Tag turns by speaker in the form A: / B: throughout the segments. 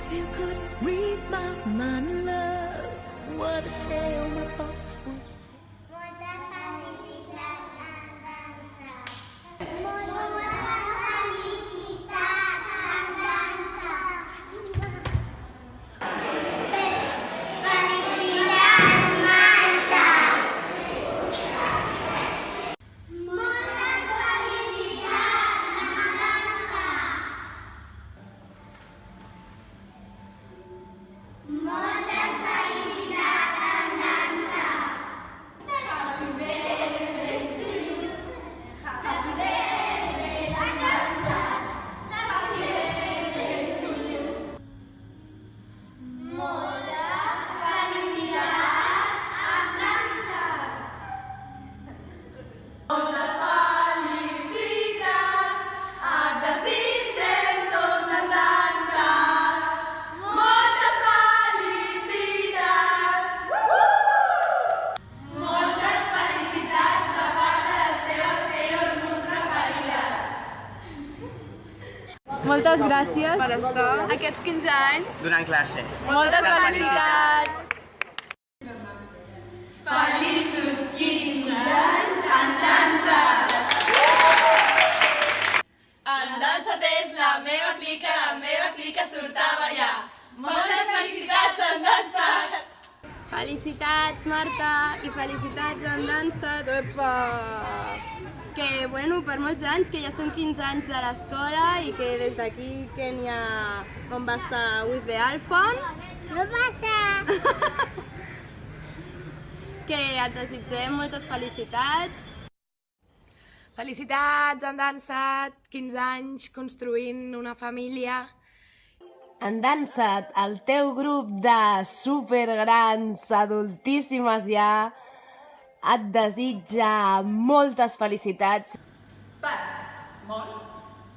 A: If you could read my mind, love, what a tale my thoughts would tell.
B: Moltes felicitats en dansa. Moltes felicitats en dansa. Felicitats, Marta. Moltes felicitats en dansa. Moltes felicitats en dansa. Happy birthday to you. Happy birthday en dansa. Happy birthday to you. Moltes felicitats en dansa. Moltes felicitats et desitgem tots en dansa. Moltes felicitats! Moltes felicitats de part de les teves Sailor Moons preferides.
C: Moltes gràcies
D: per estar
C: aquests 15 anys.
E: Donant classe.
C: Moltes felicitats!
D: Feliços 15 anys en dansa! En dansa és la meva clica surt a ballar. Moltes felicitats en dansa!
C: Felicitats, Marta, i felicitats en dansa. Epa! Que, bueno, per molts anys, que ja són 15 anys de l'escola i que des d'aquí, Kènia, on va estar with the Alphonse,
B: No passa.
C: que et desitgem moltes felicitats.
D: Felicitats, han dansat 15 anys construint una família.
F: En Dansa't, el teu grup de supergrans, adultíssimes ja, et desitja moltes felicitats.
D: Per molts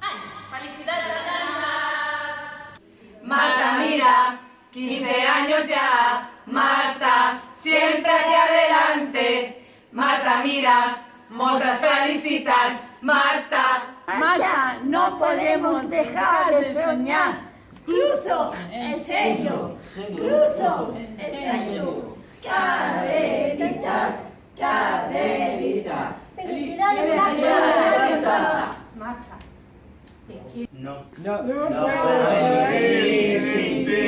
D: anys. Felicitats, han dansat! Marta, mira, 15 años ya. Marta, siempre hacia adelante. Marta, mira, moltes felicitats. Marta.
A: Marta, no podemos dejar de soñar. Cruzo el sello, cruzo el sello. Caderitas, caderitas.
B: Marta.
E: No. No. No puedo vivir sin ti.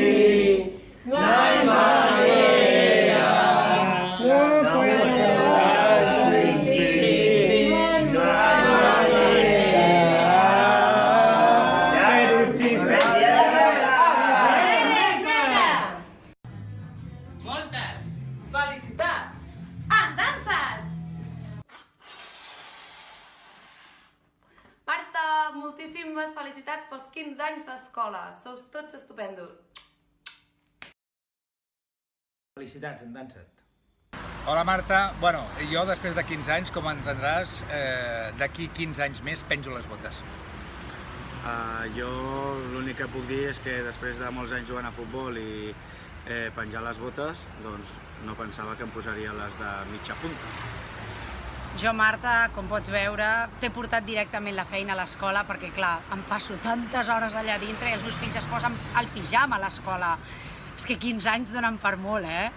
E: No hay manera. No puedo estar sin ti. No hay manera. Ya eres
D: Moltes felicitats! Han dansat!
C: Marta, moltíssimes felicitats pels 15 anys d'escola. Sous tots estupendos.
E: Felicitats, en Dansa't.
G: Hola Marta, bueno, jo després de 15 anys, com entendràs, d'aquí 15 anys més penjo les botes.
H: Jo l'únic que puc dir és que després de molts anys jugant a futbol i penjar les botes, doncs no pensava que em posaria les de mitja punta.
I: Jo, Marta, com pots veure, t'he portat directament la feina a l'escola perquè, clar, em passo tantes hores allà dintre i els meus fills es posen el pijama a l'escola. És que 15 anys donen per molt, eh?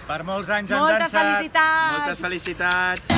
G: Per molts anys en
I: Moltes
G: Dansa't!
I: felicitats!
H: Moltes felicitats!